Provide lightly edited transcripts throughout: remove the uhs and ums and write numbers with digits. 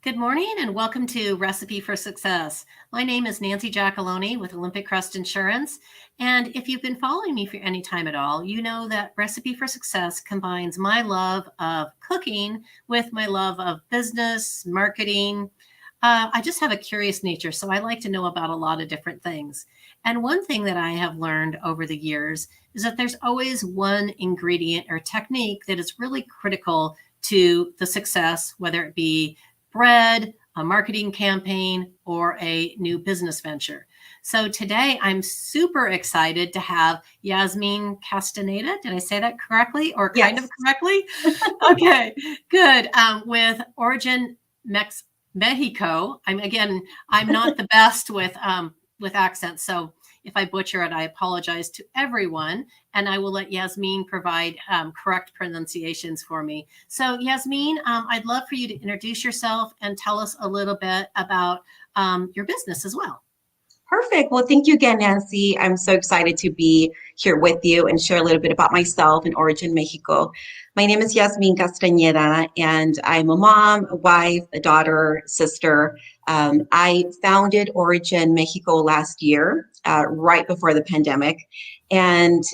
Good morning and welcome to Recipe for Success. My name is Nancy Giacalone with Olympic Crest Insurance. And if you've been following me for any time at all, you know that Recipe for Success combines my love of cooking with my love of business, marketing. I just have a curious nature, so I like to know about a lot of different things. And one thing that I have learned over the years is that there's always one ingredient or technique that is really critical to the success, whether it be bread, a marketing campaign, or a new business venture. So today I'm super excited to have Yazmin Castaneda. Did I say that correctly or kind Yes. of correctly? Okay, good. With Origin Mexico. I'm not the best with accents. So if I butcher it, I apologize to everyone, and I will let Yazmin provide correct pronunciations for me. So Yazmin, I'd love for you to introduce yourself and tell us a little bit about your business as well. Perfect. Well, thank you again, Nancy. I'm so excited to be here with you and share a little bit about myself and Origin Mexico. My name is Yazmin Castaneda, and I'm a mom, a wife, a daughter, sister. I founded Origin Mexico last year, right before the pandemic. And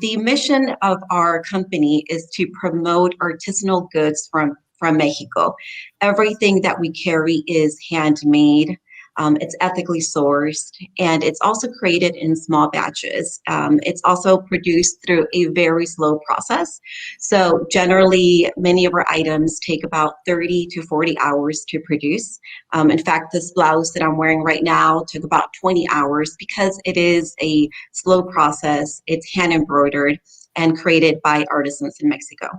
the mission of our company is to promote artisanal goods from Mexico. Everything that we carry is handmade. It's ethically sourced, and it's also created in small batches. It's also produced through a very slow process. So generally, many of our items take about 30 to 40 hours to produce. In fact, this blouse that I'm wearing right now took about 20 hours because it is a slow process. It's hand embroidered and created by artisans in Mexico.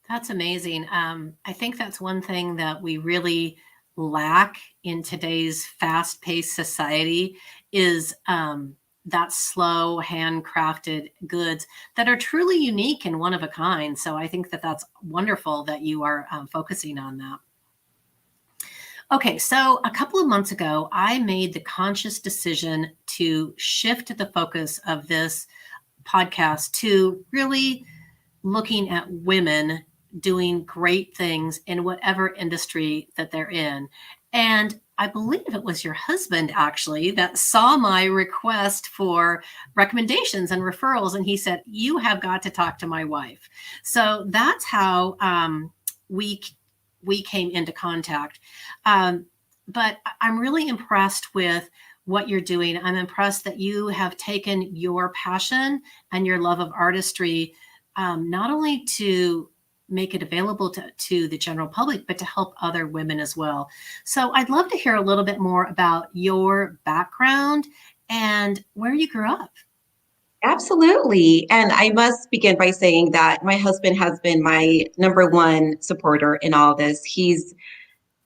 That's amazing. I think that's one thing that we really lack in today's fast-paced society is that slow, handcrafted goods that are truly unique and one of a kind. So I think that that's wonderful that you are focusing on that. Okay, so a couple of months ago, I made the conscious decision to shift the focus of this podcast to really looking at women doing great things in whatever industry that they're in. And I believe it was your husband actually that saw my request for recommendations and referrals. And he said, you have got to talk to my wife. So that's how we came into contact. But I'm really impressed with what you're doing. I'm impressed that you have taken your passion and your love of artistry not only to make it available to the general public, but to help other women as well. So I'd love to hear a little bit more about your background and where you grew up. Absolutely. And I must begin by saying that my husband has been my number one supporter in all this. He's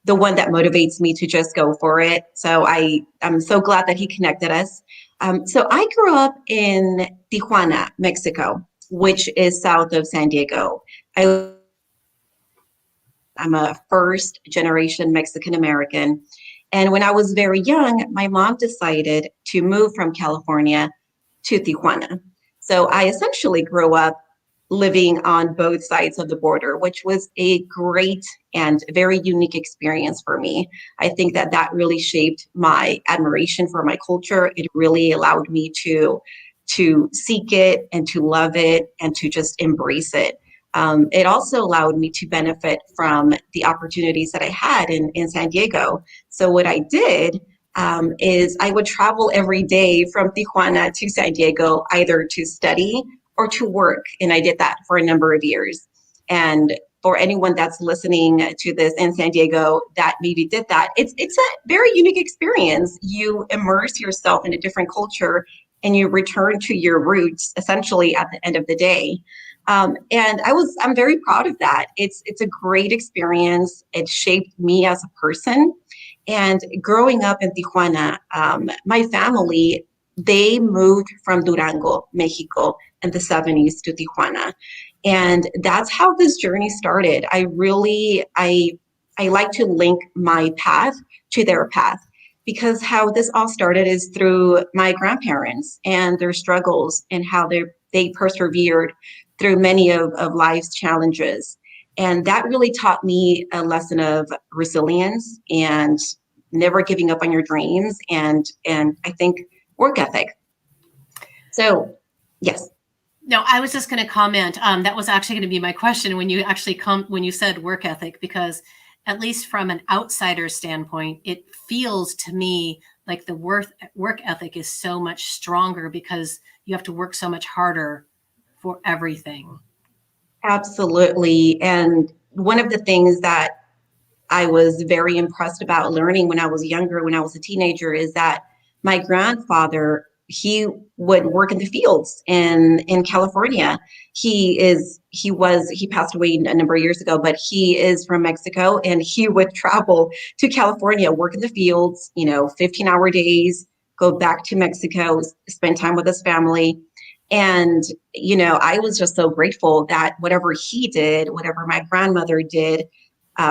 the one that motivates me to just go for it. So I'm so glad that he connected us. So I grew up in Tijuana, Mexico, which is south of San Diego. I'm a first generation Mexican American. And when I was very young, my mom decided to move from California to Tijuana. So I essentially grew up living on both sides of the border, which was a great and very unique experience for me. I think that that really shaped my admiration for my culture. It really allowed me to seek it and to love it and to just embrace it. It also allowed me to benefit from the opportunities that I had in San Diego. So what I did is I would travel every day from Tijuana to San Diego, either to study or to work. And I did that for a number of years. And for anyone that's listening to this in San Diego that maybe did that, it's a very unique experience. You immerse yourself in a different culture and you return to your roots essentially at the end of the day. And I'm very proud of that. It's a great experience. It shaped me as a person. And growing up in Tijuana, my family, they moved from Durango, Mexico in the 70s to Tijuana. And that's how this journey started. I like to link my path to their path because how this all started is through my grandparents and their struggles and how they persevered through many of life's challenges. And that really taught me a lesson of resilience and never giving up on your dreams, and I think work ethic. So yes. No, I was just going to comment. That was actually going to be my question when you actually when you said work ethic, because at least from an outsider standpoint, it feels to me like the work ethic is so much stronger because you have to work so much harder for everything. Absolutely. And one of the things that I was very impressed about learning when I was younger, when I was a teenager, is that my grandfather, he would work in the fields in California. He passed away a number of years ago, but he is from Mexico, and he would travel to California, work in the fields, 15-hour days, go back to Mexico, spend time with his family. And, I was just so grateful that whatever he did, whatever my grandmother did,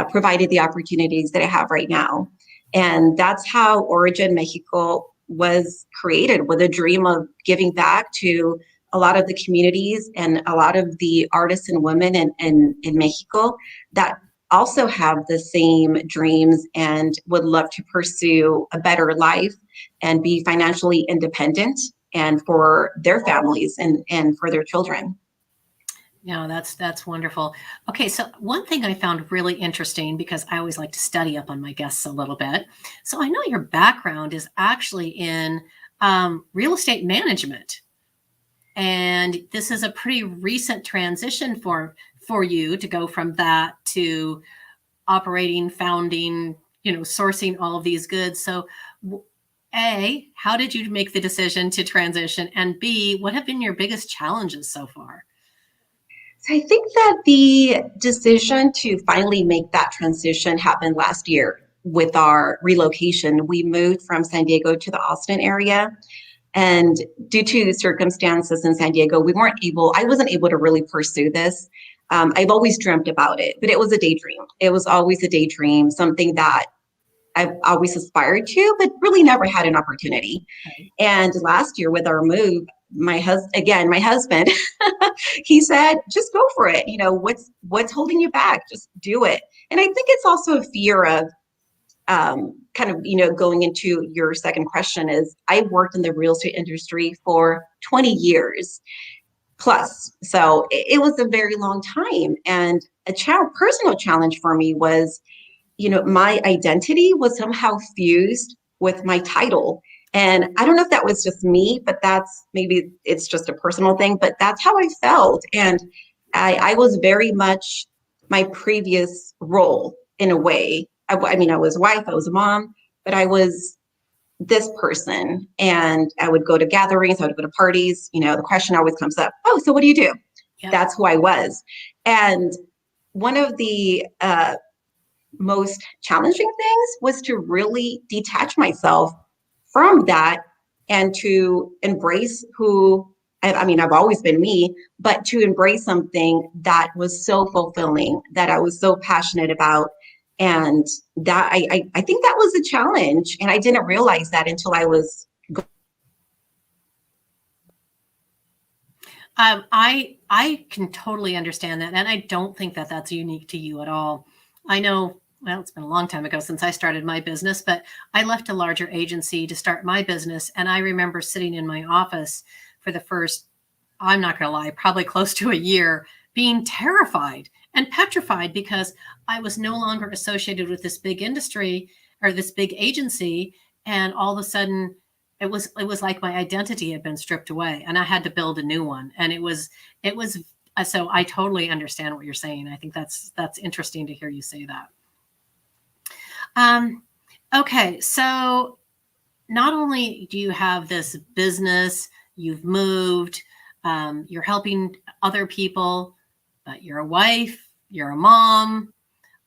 provided the opportunities that I have right now. And that's how Origin Mexico was created, with a dream of giving back to a lot of the communities and a lot of the artists and women in Mexico that also have the same dreams and would love to pursue a better life and be financially independent, and for their families and for their children. No, that's wonderful. Okay, so one thing I found really interesting, because I always like to study up on my guests a little bit. So I know your background is actually in real estate management, and this is a pretty recent transition for you to go from that to operating, founding, sourcing all of these goods. So A, how did you make the decision to transition? And B, what have been your biggest challenges so far? So I think that the decision to finally make that transition happened last year with our relocation. We moved from San Diego to the Austin area. And due to circumstances in San Diego, I wasn't able to really pursue this. I've always dreamt about it, but it was a daydream. It was always a daydream, something that I've always aspired to, but really never had an opportunity. Okay. And last year with our move, my husband, he said, just go for it. What's holding you back? Just do it. And I think it's also a fear of kind of, going into your second question, is I worked in the real estate industry for 20 years plus. So it was a very long time. And a personal challenge for me was, my identity was somehow fused with my title. And I don't know if that was just me, but maybe it's just a personal thing, but that's how I felt. And I was very much my previous role in a way. I was a wife, I was a mom, but I was this person, and I would go to gatherings, I would go to parties. The question always comes up, oh, so what do you do? Yep. That's who I was. And one of the most challenging things was to really detach myself from that and to embrace I've always been me, but to embrace something that was so fulfilling, that I was so passionate about. And that I think that was a challenge. And I didn't realize that until I was. I can totally understand that, and I don't think that that's unique to you at all. I know, well, it's been a long time ago since I started my business, but I left a larger agency to start my business, and I remember sitting in my office for the first, I'm not going to lie, probably close to a year, being terrified and petrified because I was no longer associated with this big industry or this big agency, and all of a sudden it was like my identity had been stripped away and I had to build a new one. And it was so I totally understand what you're saying. I think that's interesting to hear you say that. Okay, so not only do you have this business, you've moved, you're helping other people, but you're a wife, you're a mom.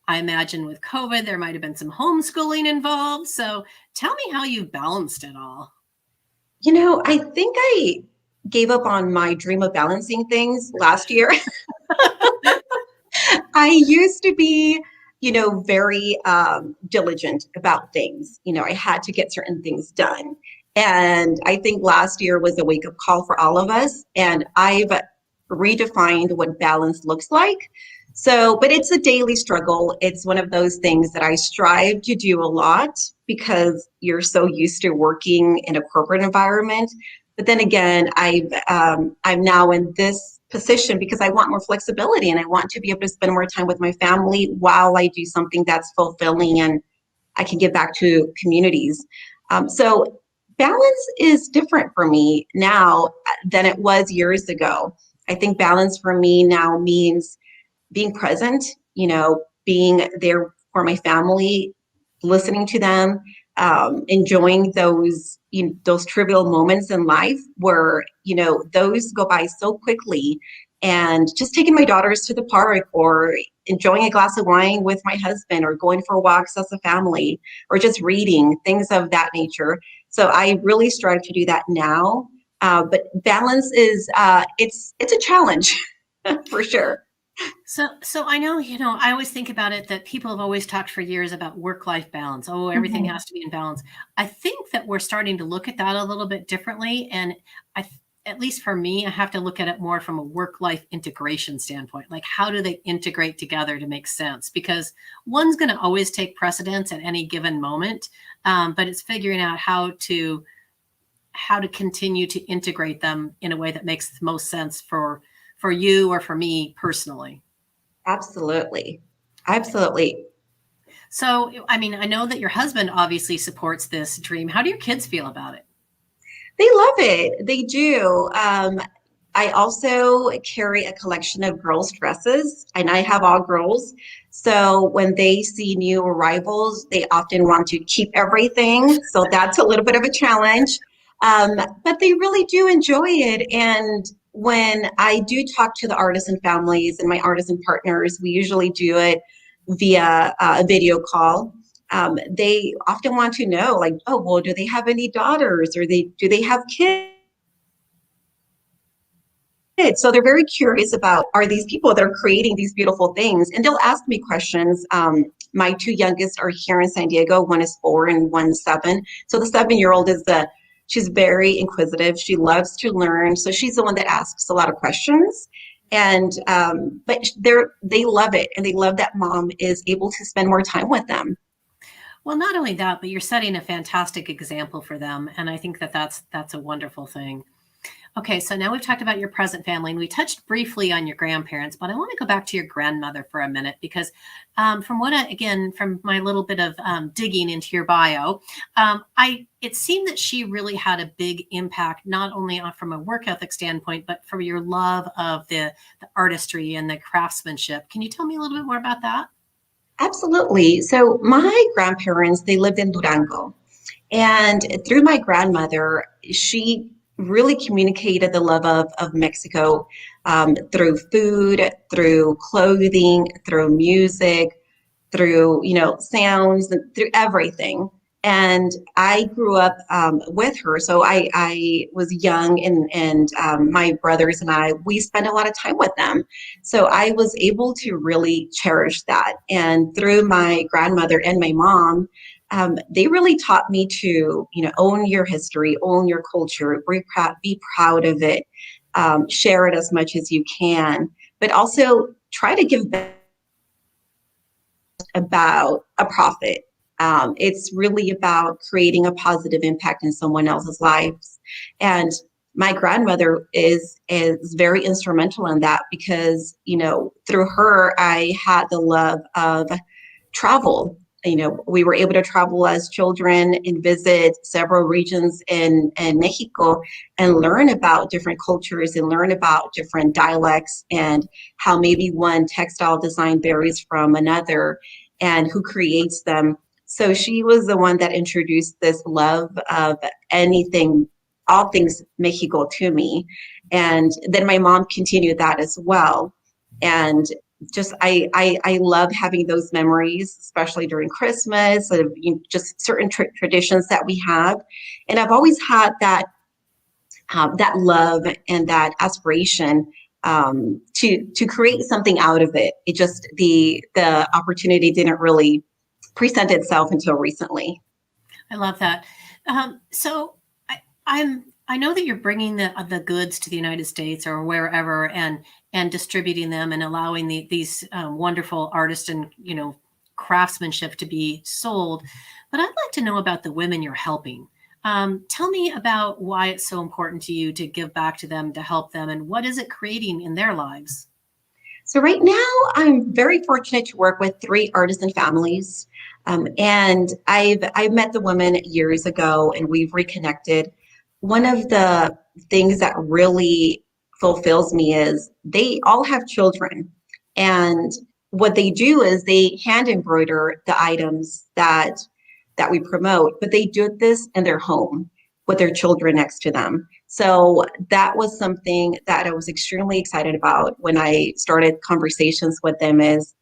I imagine with COVID, there might have been some homeschooling involved. So tell me how you've balanced it all. I think I gave up on my dream of balancing things last year. I used to be, very diligent about things. I had to get certain things done. And I think last year was a wake-up call for all of us. And I've redefined what balance looks like. But it's a daily struggle. It's one of those things that I strive to do a lot because you're so used to working in a corporate environment. But then again, I'm now in this position because I want more flexibility and I want to be able to spend more time with my family while I do something that's fulfilling and I can give back to communities. So balance is different for me now than it was years ago. I think balance for me now means being present, being there for my family, listening to them, enjoying those trivial moments in life where, those go by so quickly. And just taking my daughters to the park or enjoying a glass of wine with my husband or going for walks as a family or just reading, things of that nature. So I really strive to do that now. But balance is, it's a challenge for sure. So I know, I always think about it that people have always talked for years about work-life balance. Oh, everything Mhm. has to be in balance. I think that we're starting to look at that a little bit differently. And at least for me, I have to look at it more from a work-life integration standpoint. Like, how do they integrate together to make sense? Because one's going to always take precedence at any given moment, but it's figuring out how to continue to integrate them in a way that makes the most sense for you or for me personally. Absolutely. Absolutely. So, I mean, I know that your husband obviously supports this dream. How do your kids feel about it? They love it. They do. I also carry a collection of girls' dresses, and I have all girls. So when they see new arrivals, they often want to keep everything. So that's a little bit of a challenge. Um, but they really do enjoy it. And when I do talk to the artisan families and my artisan partners, we usually do it via a video call. They often want to know, like, oh, well, do they have any daughters, or do they have kids? So they're very curious about, are these people that are creating these beautiful things? And they'll ask me questions. My two youngest are here in San Diego. One is 4 and one's 7. So the 7-year-old she's very inquisitive. She loves to learn. So she's the one that asks a lot of questions. And but they love it, and they love that mom is able to spend more time with them. Well, not only that, but you're setting a fantastic example for them, and I think that that's a wonderful thing. Okay, so now we've talked about your present family, and we touched briefly on your grandparents, but I want to go back to your grandmother for a minute because, again, from my little bit of digging into your bio, it seemed that she really had a big impact, not only from a work ethic standpoint, but from your love of the artistry and the craftsmanship. Can you tell me a little bit more about that? Absolutely. So my grandparents, they lived in Durango. And through my grandmother, she really communicated the love of Mexico through food, through clothing, through music, through, sounds, through everything. And I grew up with her. So I was young, and my brothers and we spent a lot of time with them. So I was able to really cherish that. And through my grandmother and my mom, they really taught me to, own your history, own your culture, be proud of it, share it as much as you can, but also try to give back about a profit. It's really about creating a positive impact in someone else's lives. And my grandmother is very instrumental in that because, through her, I had the love of travel. We were able to travel as children and visit several regions in Mexico and learn about different cultures and learn about different dialects and how maybe one textile design varies from another and who creates them. So she was the one that introduced this love of anything, all things Mexico to me. And then my mom continued that as well. And just I love having those memories, especially during Christmas, of just certain traditions that we have. And I've always had that love and that aspiration to create something out of it. It just the opportunity didn't really present itself until recently. I love that. So I'm I know that you're bringing the goods to the United States or wherever, and distributing them and allowing these wonderful artists and craftsmanship to be sold. But I'd like to know about the women you're helping. Tell me about why it's so important to you to give back to them, to help them, and what is it creating in their lives? So right now, I'm very fortunate to work with 3 artisan families, and I've met the women years ago, and we've reconnected. One of the things that really fulfills me is they all have children, and what they do is they hand embroider the items that we promote, but they do this in their home with their children next to them. So that was something that I was extremely excited about when I started conversations with them is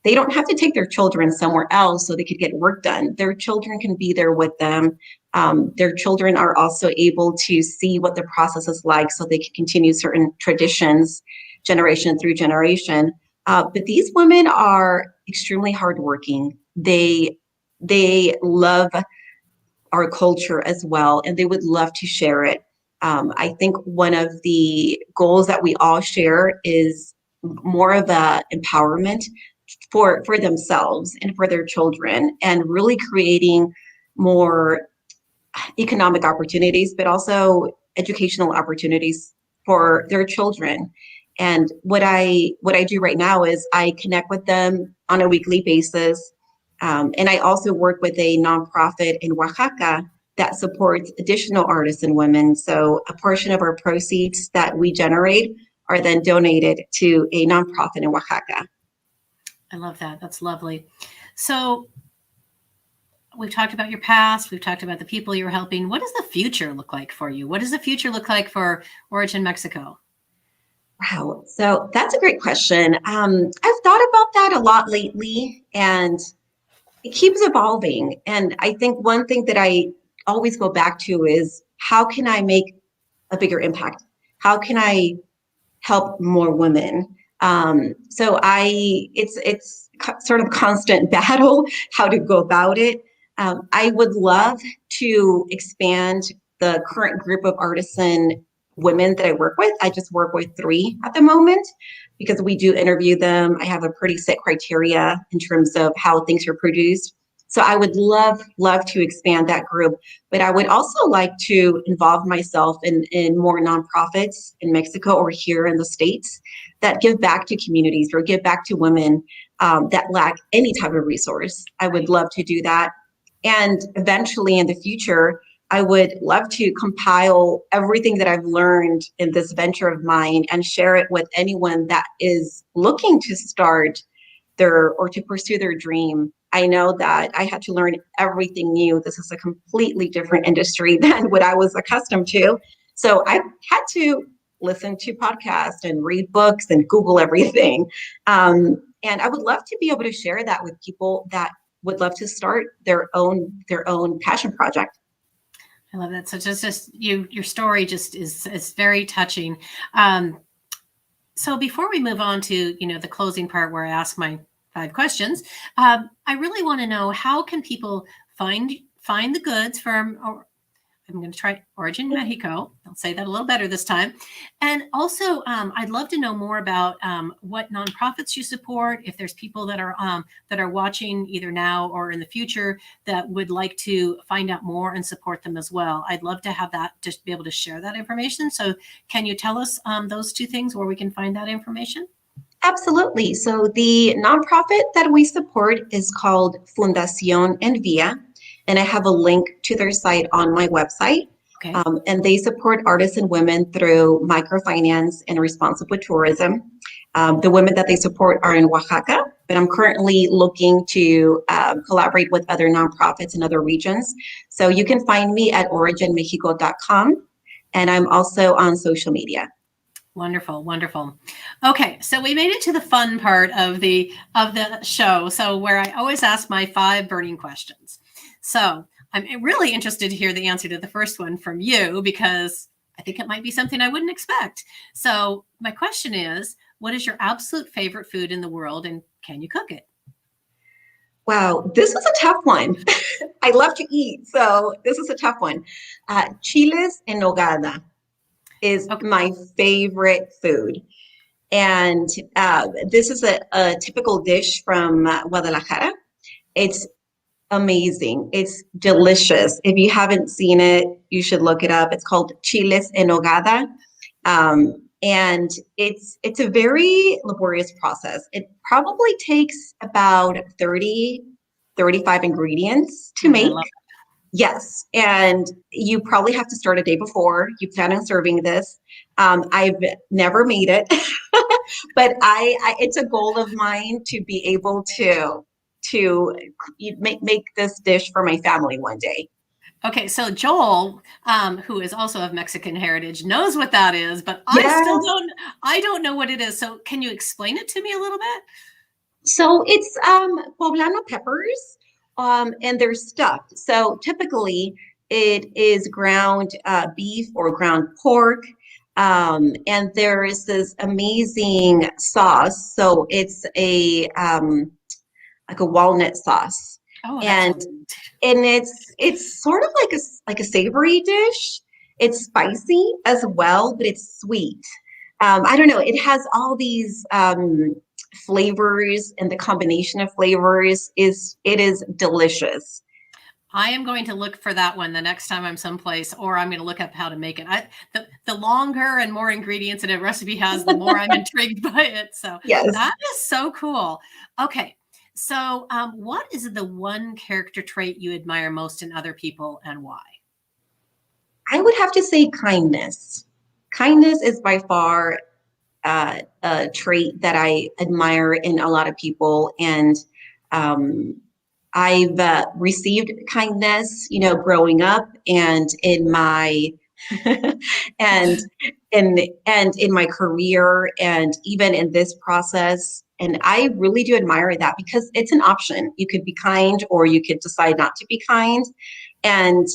they don't have to take their children somewhere else so they could get work done. Their children can be there with them. Their children are also able to see what the process is like so they can continue certain traditions generation through generation. But these women are extremely hardworking. They love our culture as well, and they would love to share it. I think one of the goals that we all share is more of a empowerment for themselves and for their children, and really creating more economic opportunities, but also educational opportunities for their children. And what I do right now is I connect with them on a weekly basis. And I also work with a nonprofit in Oaxaca that supports additional artists and women. So a portion of our proceeds that we generate are then donated to a nonprofit in Oaxaca. I love that. That's lovely. So we've talked about your past. We've talked about the people you're helping. What does the future look like for you? What does the future look like for Origin Mexico? Wow. So that's a great question. I've thought about that a lot lately, and it keeps evolving. And I think one thing that I always go back to is how can I make a bigger impact? How can I help more women? It's sort of constant battle how to go about it. I would love to expand the current group of artisan women that I work with. I just work with 3 at the moment because we do interview them. I have a pretty set criteria in terms of how things are produced. So I would love to expand that group, but I would also like to involve myself in more nonprofits in Mexico or here in the States that give back to communities or give back to women that lack any type of resource. I would love to do that. And eventually in the future, I would love to compile everything that I've learned in this venture of mine and share it with anyone that is looking to start or to pursue their dream. I know that I had to learn everything new. This is a completely different industry than what I was accustomed to. So I had to listen to podcasts and read books and Google everything. And I would love to be able to share that with people that would love to start their own passion project. I love that. So just your story just is very touching. So before we move on to the closing part where I ask my 5 questions, I really want to know how can people find the goods from. I'm going to try Origin Mexico. I'll say that a little better this time. And also, I'd love to know more about what nonprofits you support. If there's people that are watching either now or in the future that would like to find out more and support them as well, I'd love to have that, just be able to share that information. So, can you tell us those 2 things where we can find that information? Absolutely. So the nonprofit that we support is called Fundación Envía, and I have a link to their site on my website. Okay. And they support artists and women through microfinance and responsible tourism. The women that they support are in Oaxaca, but I'm currently looking to collaborate with other nonprofits in other regions. So you can find me at originmexico.com, and I'm also on social media. Wonderful, wonderful. Okay, so we made it to the fun part of the show. So where I always ask my 5 burning questions. So I'm really interested to hear the answer to the first one from you because I think it might be something I wouldn't expect. So my question is, what is your absolute favorite food in the world, and can you cook it? Wow, this was a tough one. I love to eat, so this is a tough one. Chiles en nogada is Okay. my favorite food. And this is a typical dish from Guadalajara. It's amazing. It's delicious. If you haven't seen it, you should look it up. It's called Chiles en Nogada. And it's a very laborious process. It probably takes about 35 ingredients to I make. love Yes, and you probably have to start a day before. You plan on serving this. I've never made it, but it's a goal of mine to be able to make this dish for my family one day. Okay, so Joel, who is also of Mexican heritage, knows what that is, but I still Yes. don't. I don't know what it is. So, can you explain it to me a little bit? So it's poblano peppers, and they're stuffed. So typically it is ground beef or ground pork. And there is this amazing sauce. So it's a like a walnut sauce. Oh, that And sounds good. it's sort of like a savory dish. It's spicy as well, but it's sweet. I don't know. It has all these flavors, and the combination of flavors is delicious. I am going to look for that one the next time I'm someplace, or I'm going to look up how to make it. The longer and more ingredients that a recipe has, the more I'm intrigued by it. So Yes. that is so cool. Okay, so what is the one character trait you admire most in other people, and why? I would have to say kindness. Kindness is by far a trait that I admire in a lot of people, and um, I've received kindness, growing up, and in my and and in my career, and even in this process. And I really do admire that because it's an option. You could be kind, or you could decide not to be kind. And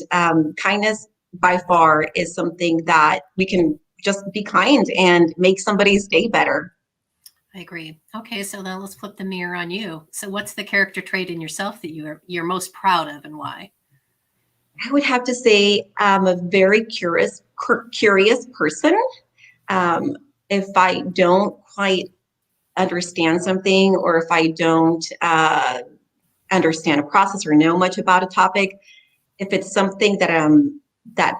kindness, by far, is something that we can just be kind and make somebody's day better. I agree. Okay, so then let's flip the mirror on you. So what's the character trait in yourself that you're most proud of, and why? I would have to say I'm a very curious person. Um, if I don't quite understand something, or if I don't understand a process or know much about a topic, if it's something that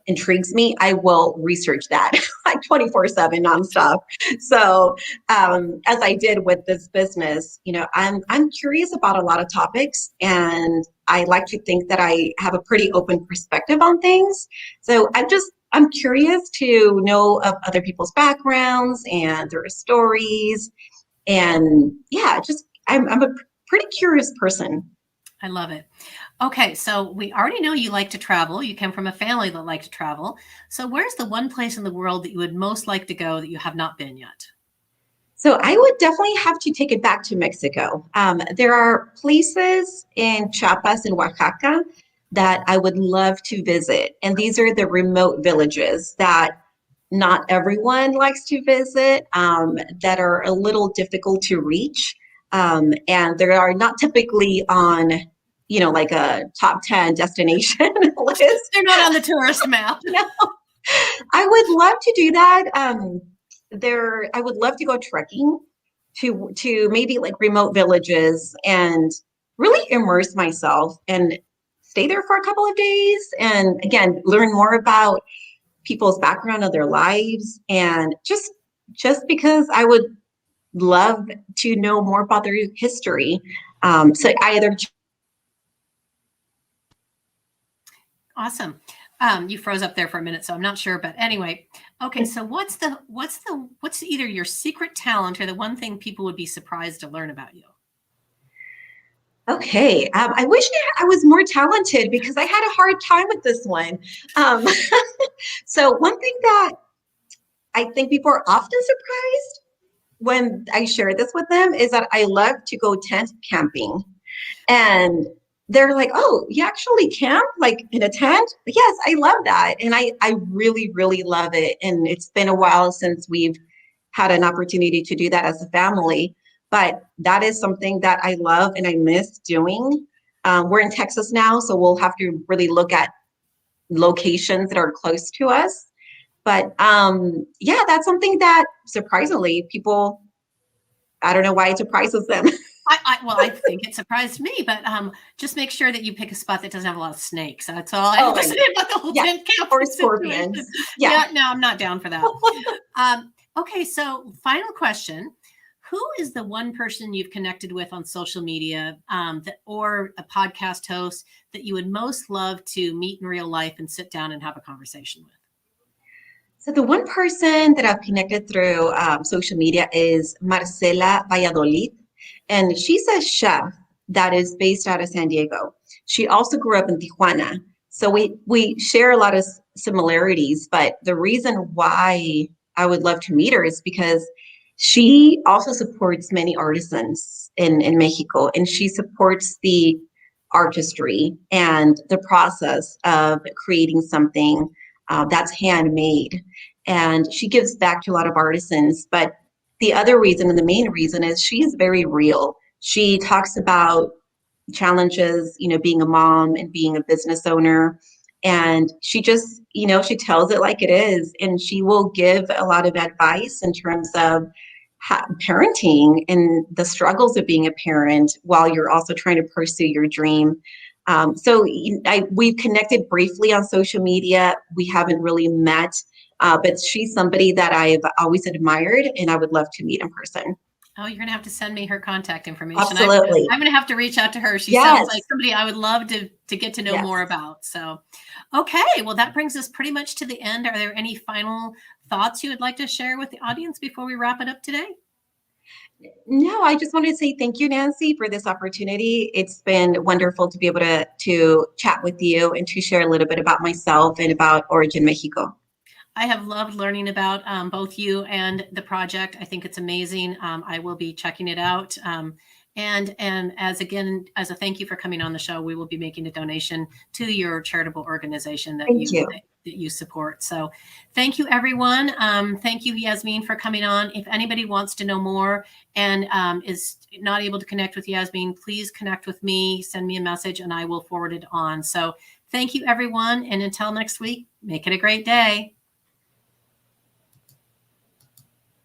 intrigues me, I will research that like 24/7 nonstop. So as I did with this business, I'm curious about a lot of topics, and I like to think that I have a pretty open perspective on things. So I'm curious to know of other people's backgrounds and their stories. And yeah, just I'm a pretty curious person. I love it. Okay, so we already know you like to travel. You come from a family that like to travel. So where's the one place in the world that you would most like to go that you have not been yet? So I would definitely have to take it back to Mexico. There are places in Chiapas and Oaxaca that I would love to visit. And these are the remote villages that not everyone likes to visit, that are a little difficult to reach. And they are not typically on, like a top 10 destination list. They're not on the tourist map. No, I would love to do that. I would love to go trekking to maybe like remote villages, and really immerse myself and stay there for a couple of days, and again learn more about people's background of their lives, and just because I would love to know more about their history. So I either Awesome. You froze up there for a minute, so I'm not sure, but anyway. Okay, so what's either your secret talent or the one thing people would be surprised to learn about you? Okay, I wish I was more talented because I had a hard time with this one. Um, so one thing that I think people are often surprised when I share this with them is that I love to go tent camping. And they're like, "Oh, you actually camp like in a tent?" Yes, I love that. And I really, really love it. And it's been a while since we've had an opportunity to do that as a family. but that is something that I love and I miss doing. We're in Texas now, so we'll have to really look at locations that are close to us. But yeah, that's something that surprisingly people, I don't know why it surprises them. Well, I think it surprised me, but just make sure that you pick a spot that doesn't have a lot of snakes. That's all I have Oh, to say about the whole yeah, tent or camping situation. scorpions. Yeah. Yeah, no, I'm not down for that. Okay, so final question. Who is the one person you've connected with on social media or a podcast host that you would most love to meet in real life and sit down and have a conversation with? So the one person that I've connected through social media is Marcela Valladolid, and she's a chef that is based out of San Diego. She also grew up in Tijuana, so we share a lot of similarities. But the reason why I would love to meet her is because she also supports many artisans in Mexico, and she supports the artistry and the process of creating something that's handmade. And she gives back to a lot of artisans. But the other reason, and the main reason, is she's very real. She talks about challenges, being a mom and being a business owner. And she just, she tells it like it is. And she will give a lot of advice in terms of parenting and the struggles of being a parent while you're also trying to pursue your dream. So we've connected briefly on social media. We haven't really met, but she's somebody that I've always admired and I would love to meet in person. Oh, you're going to have to send me her contact information. Absolutely. I'm going to have to reach out to her. She Yes. sounds like somebody I would love to get to know Yes. more about. So, okay. Well, that brings us pretty much to the end. Are there any final thoughts you would like to share with the audience before we wrap it up today? No, I just wanted to say thank you, Nancy, for this opportunity. It's been wonderful to be able to chat with you and to share a little bit about myself and about Origin Mexico. I have loved learning about both you and the project. I think it's amazing. I will be checking it out. And as a thank you for coming on the show, we will be making a donation to your charitable organization that you support. So thank you, everyone. Thank you, Yazmin, for coming on. If anybody wants to know more and is not able to connect with Yazmin, please connect with me, send me a message, and I will forward it on. So thank you, everyone. And until next week, make it a great day.